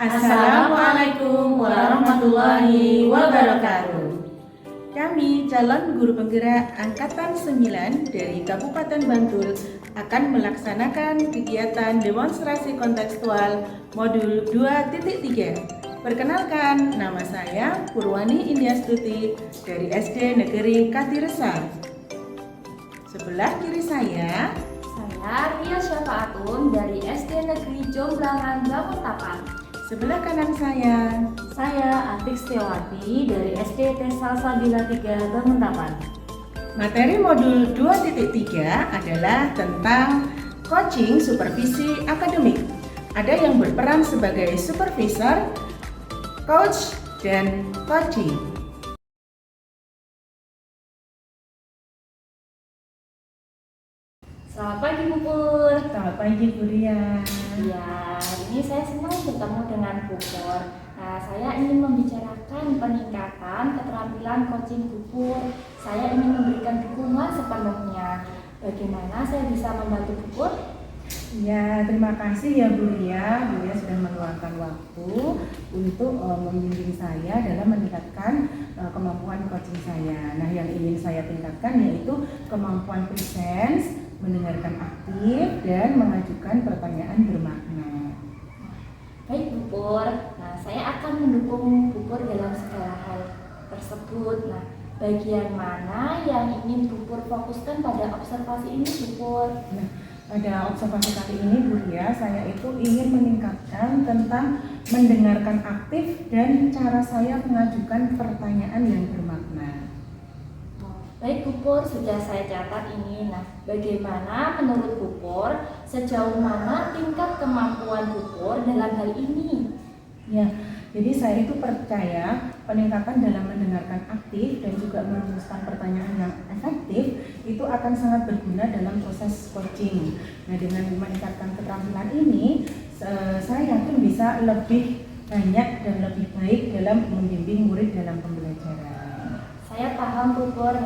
Assalamualaikum warahmatullahi wabarakatuh. Kami calon guru penggerak Angkatan 9 dari Kabupaten Bantul akan melaksanakan kegiatan demonstrasi kontekstual modul 2.3. Perkenalkan, nama saya Purwani Indiastuti dari SD Negeri Katiresa. Sebelah kiri saya Ria Syafaatun dari SD Negeri Jomblangan Banguntapan. sebelah kanan Saya Atik Setiawati dari SD Salsabila 3 Banguntapan. Materi modul 2.3 adalah tentang coaching supervisi akademik. Ada yang berperan sebagai supervisor, coach, dan coaching. Selamat pagi Bu Pur. Selamat pagi Bu Ria. Ya, hari ini saya senang bertemu dengan Bu Pur. Saya ingin membicarakan peningkatan keterampilan coaching Bu Pur. Saya ingin memberikan dukungan sepenuhnya. Bagaimana saya bisa membantu Bu Pur? Ya, terima kasih ya Bu Ria. Bu Ria sudah meluangkan waktu untuk membimbing saya dalam meningkatkan kemampuan coaching saya. Nah, yang ingin saya tingkatkan yaitu kemampuan presence, mendengarkan aktif, dan mengajukan pertanyaan bermakna. Baik Bu Pur. Saya akan mendukung Bu Pur dalam segala hal tersebut. Bagian mana yang ingin Bu Pur fokuskan pada observasi ini Bu Pur? Pada observasi kali ini Bu Ria, saya itu ingin meningkatkan tentang mendengarkan aktif dan cara saya mengajukan pertanyaan yang bermakna. Baik Bu Pur, sudah saya catat ini. Bagaimana menurut Bu Pur, sejauh mana tingkat kemampuan Bu Pur dalam hal ini? Ya, jadi saya itu percaya peningkatan dalam mendengarkan aktif dan juga merumuskan pertanyaan yang efektif itu akan sangat berguna dalam proses coaching. Nah, dengan meningkatkan keterampilan ini, saya yakin bisa lebih banyak dan lebih baik dalam membimbing murid dalam pembelajaran. Saya paham Bu Pur.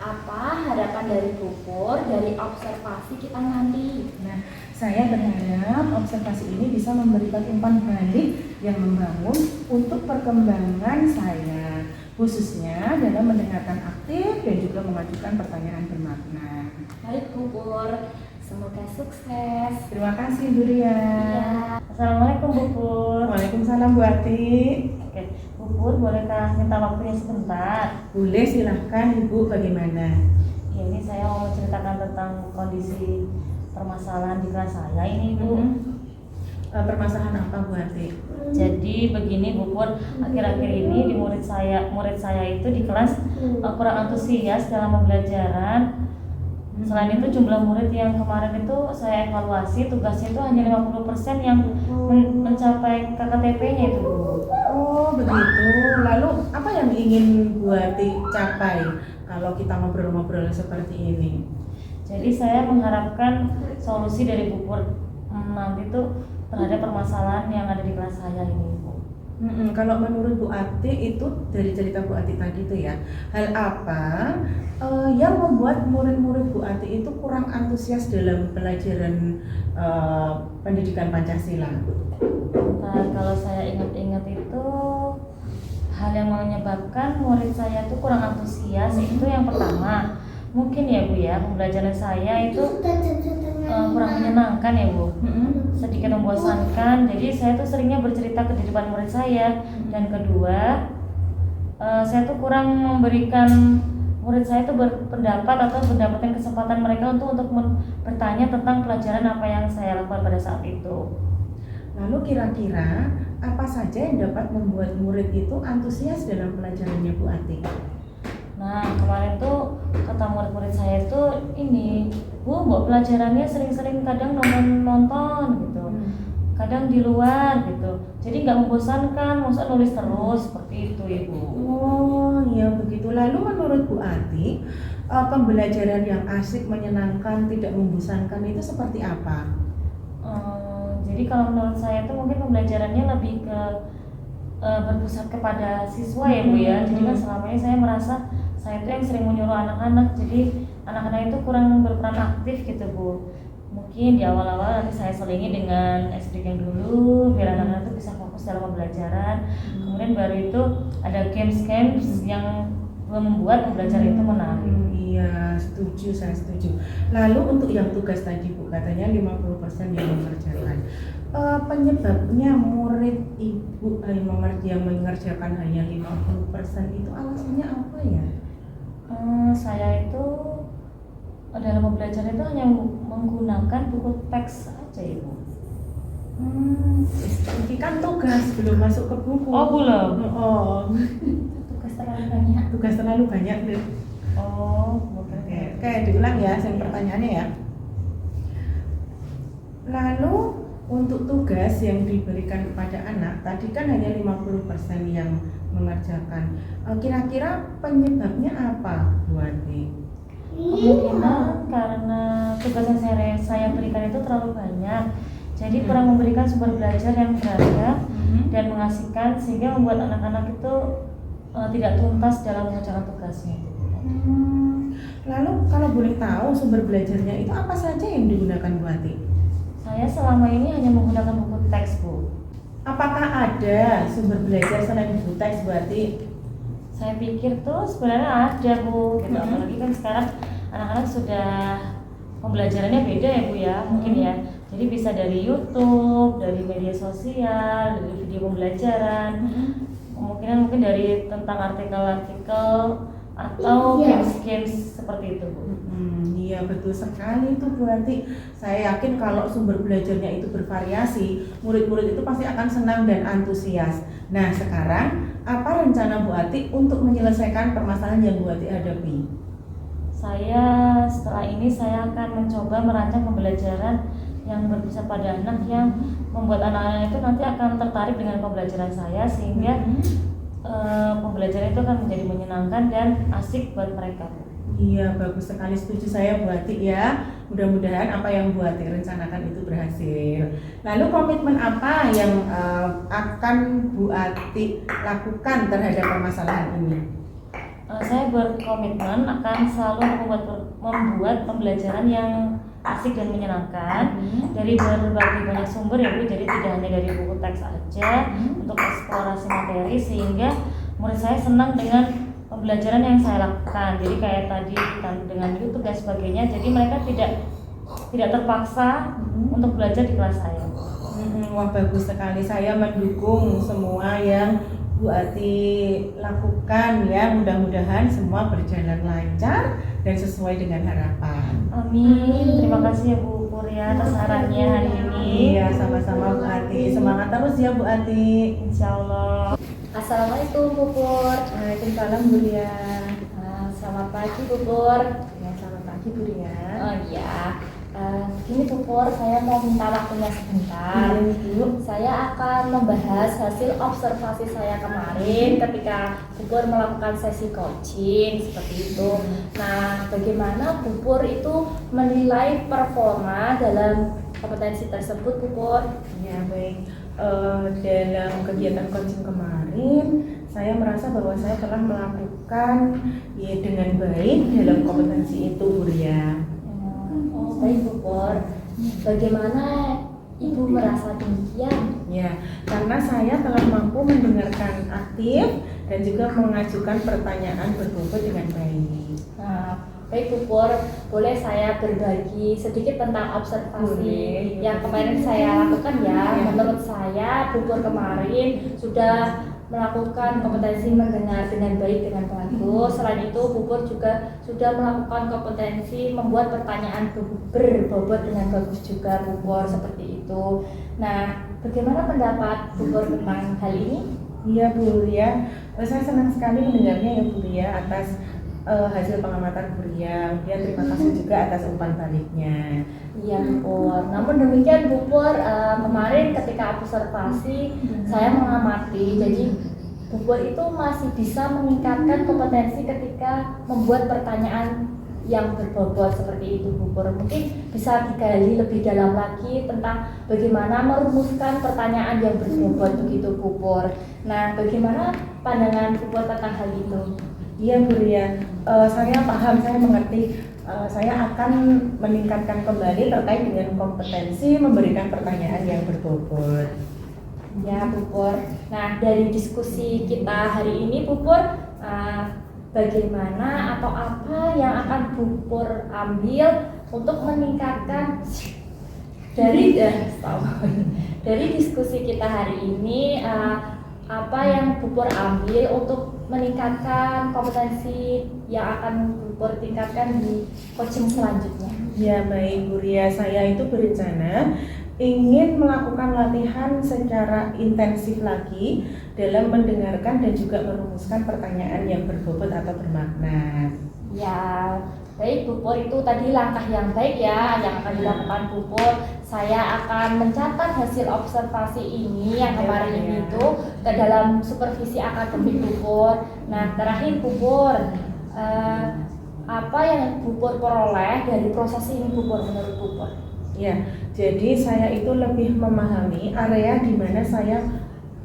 Apa harapan dari Bu Pur dari observasi kita nanti? Saya berharap observasi ini bisa memberikan umpan balik yang membangun untuk perkembangan saya, khususnya dalam mendengarkan aktif dan juga mengajukan pertanyaan bermakna. Baik Bu Pur, semoga sukses. Terima kasih Bu Ria. Ya. Assalamualaikum Bu Pur. Waalaikumsalam Bu Ati. Oke, Bu Pur, bolehkah minta waktunya sebentar? Boleh, silahkan Ibu, bagaimana? Ya, ini saya mau menceritakan tentang kondisi permasalahan di kelas saya ini Bu. Permasalahan apa Bu Ati? Jadi begini Bu Pur, akhir-akhir ini di murid saya itu di kelas kurang antusias dalam pembelajaran. Selain itu jumlah murid yang kemarin itu saya evaluasi tugasnya itu hanya 50% yang mencapai KKTP-nya itu Bu. Oh begitu, lalu apa yang ingin Bu Ati capai kalau kita ngobrol-ngobrol seperti ini? Jadi saya mengharapkan solusi dari Bu Pur nanti tuh terhadap permasalahan yang ada di kelas saya ini Bu. Kalau menurut Bu Ati itu dari cerita Bu Ati tadi itu ya, hal apa yang membuat murid-murid Bu Ati itu kurang antusias dalam pelajaran pendidikan Pancasila? Nah, kalau saya ingat-ingat itu hal yang menyebabkan murid saya itu kurang antusias itu yang pertama mungkin ya Bu ya, pembelajaran saya itu kurang menyenangkan ya Bu, sedikit membosankan. Jadi saya tuh seringnya bercerita ke depan murid saya. Dan kedua, saya tuh kurang memberikan murid saya tuh berpendapat atau mendapatkan kesempatan mereka untuk bertanya tentang pelajaran apa yang saya lakukan pada saat itu. Lalu kira-kira apa saja yang dapat membuat murid itu antusias dalam pelajarannya Bu Ati? Nah, kemarin tuh kata murid-murid saya itu ini, Bu, mbok pelajarannya sering-sering kadang nonton gitu, kadang di luar gitu. Jadi nggak membosankan, masa nulis terus seperti itu Ibu. Oh ya begitu. Lalu menurut Bu Ati, pembelajaran yang asik, menyenangkan, tidak membosankan itu seperti apa? Jadi kalau menurut saya itu mungkin pembelajarannya lebih ke berpusat kepada siswa ya Bu ya. Jadi kan selama ini saya merasa saya itu yang sering menyuruh anak-anak, jadi anak-anak itu kurang berperan aktif gitu Bu. mungkin di awal-awal nanti saya selingi dengan SDK dulu biar anak-anak itu bisa fokus dalam pembelajaran. Kemudian baru itu ada games-games yang membuat pembelajaran itu menarik. Iya, setuju, saya setuju. Lalu untuk yang tugas tadi Bu, katanya 50% yang mengerjakan. Penyebabnya murid Ibu yang mengerjakan hanya 50% itu alasannya apa ya? Saya itu dalam pembelajaran itu hanya menggunakan buku teks aja Ibu. Ini kan tugas, belum masuk ke buku. Oh belum? Oh. Tugas terlalu banyak. Tugas terlalu banyak deh. Oh, Oke, diulang ya, yang pertanyaannya ya. Lalu untuk tugas yang diberikan kepada anak, tadi kan hanya 50% yang mengerjakan. Kira-kira penyebabnya apa, Bu Ati? kemungkinan karena tugas yang saya berikan itu terlalu banyak, jadi kurang memberikan sumber belajar yang beragam dan mengasihkan sehingga membuat anak-anak itu tidak tuntas dalam mengerjakan tugasnya. Lalu kalau boleh tahu sumber belajarnya itu apa saja yang digunakan Bu Ati? Saya selama ini hanya menggunakan buku teks Bu. Apakah ada sumber belajar selain buku teks Bu Ati? Saya pikir tuh sebenarnya ada Bu, gitu. Apalagi kan sekarang anak-anak sudah pembelajarannya beda ya Bu ya, mungkin ya. Jadi bisa dari YouTube, dari media sosial, dari video pembelajaran, kemungkinan mungkin dari tentang artikel-artikel atau games-games seperti itu Bu. Iya betul sekali itu Bu Ati. Saya yakin kalau sumber belajarnya itu bervariasi, murid-murid itu pasti akan senang dan antusias. Nah sekarang apa rencana Bu Ati untuk menyelesaikan permasalahan yang Bu Ati hadapi? Setelah ini saya akan mencoba merancang pembelajaran yang berpusat pada anak yang membuat anak-anak itu nanti akan tertarik dengan pembelajaran saya sehingga pembelajaran itu akan menjadi menyenangkan dan asik buat mereka. Iya bagus sekali, setuju saya Bu Ati ya. Mudah-mudahan apa yang Bu Ati rencanakan itu berhasil. Lalu komitmen apa yang akan Bu Ati lakukan terhadap permasalahan ini? Saya berkomitmen akan selalu membuat pembelajaran yang asik dan menyenangkan dari berbagai banyak sumber ya Bu, jadi tidak hanya dari buku teks aja untuk eksplorasi materi sehingga murid saya senang dengan pembelajaran yang saya lakukan. Jadi kayak tadi dengan YouTube dan sebagainya, jadi mereka tidak terpaksa untuk belajar di kelas saya. Wah bagus sekali, saya mendukung semua yang Bu Ati lakukan ya, mudah-mudahan semua berjalan lancar dan sesuai dengan harapan. Amin. Terima kasih ya Bu Purya atas sarannya hari ini. Iya sama-sama Bu Ati, semangat terus ya Bu Ati. Insya Allah. Assalamualaikum Bu Pur. Waalaikumsalam Bu Ria. Selamat pagi Bu Pur. Ya selamat pagi Bu Ria. Oh iya. Gini Bu Pur, saya mau minta waktunya sebentar. Saya akan membahas hasil observasi saya kemarin ketika Bu Pur melakukan sesi coaching seperti itu. Nah, bagaimana Bu Pur itu menilai performa dalam kompetensi tersebut Bu Pur? Ya baik, dalam kegiatan coaching kemarin saya merasa bahwa saya telah melakukan ya dengan baik dalam kompetensi itu Bu Ria. Oh baik Bu Pur, bagaimana Ibu merasa demikian? Ya, karena saya telah mampu mendengarkan aktif dan juga mengajukan pertanyaan berbobot dengan baik. Nah, baik Bu Pur, boleh saya berbagi sedikit tentang observasi yang kemarin saya lakukan ya. Menurut saya Bu Pur kemarin sudah melakukan kompetensi mendengar dengan baik dengan bagus. Selain itu Bu Pur juga sudah melakukan kompetensi membuat pertanyaan berbobot dengan bagus juga Bu Pur seperti itu. Nah, bagaimana pendapat Bu Pur tentang hal ini? Iya Bu Ria, saya senang sekali mendengarnya ya Bu Ria atas hasil pengamatan Bu Ria. Kemudian terima kasih juga atas umpan baliknya. Iya Bu Pur. Namun demikian Bu Pur, kemarin ketika observasi saya mengamati, jadi Bu Pur itu masih bisa meningkatkan kompetensi ketika membuat pertanyaan yang berbobot seperti itu Bu Pur. Mungkin bisa digali lebih dalam lagi tentang bagaimana merumuskan pertanyaan yang berbobot begitu Bu Pur. Nah, bagaimana pandangan Bu Pur tentang hal itu? Iya Bu Ria, saya paham, saya mengerti saya akan meningkatkan kembali terkait dengan kompetensi memberikan pertanyaan yang berbobot. Ya, Bu Pur. Nah, dari diskusi kita hari ini, Bu Pur, bagaimana atau apa yang akan Bu Pur ambil untuk meningkatkan dari diskusi kita hari ini, apa yang Bu Pur ambil untuk meningkatkan kompetensi yang akan Bu Pur tingkatkan di coaching selanjutnya? Ya baik Bu Ria, saya itu berencana ingin melakukan latihan secara intensif lagi dalam mendengarkan dan juga merumuskan pertanyaan yang berbobot atau bermakna. Ya, baik Bu Pur, itu tadi langkah yang baik ya yang akan dilakukan Bu Pur. Saya akan mencatat hasil observasi ini yang kemarin ini itu ke dalam supervisi akademik Bu Pur. Nah, terakhir Bu Pur, apa yang Bu Pur peroleh dari proses ini Bu Pur menurut Bu Pur? Ya, jadi saya itu lebih memahami area di mana saya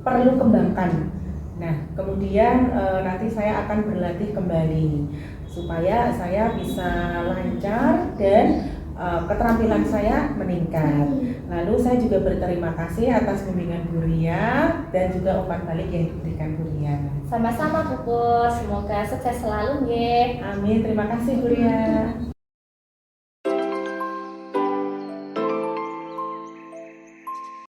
perlu kembangkan. Nah, kemudian nanti saya akan berlatih kembali supaya saya bisa lancar dan keterampilan saya meningkat. Lalu saya juga berterima kasih atas bimbingan Bu Ria dan juga umpan balik yang diberikan Bu Ria. Sama-sama Bu Pur, semoga sukses selalu nggih. Amin, terima kasih Bu Ria.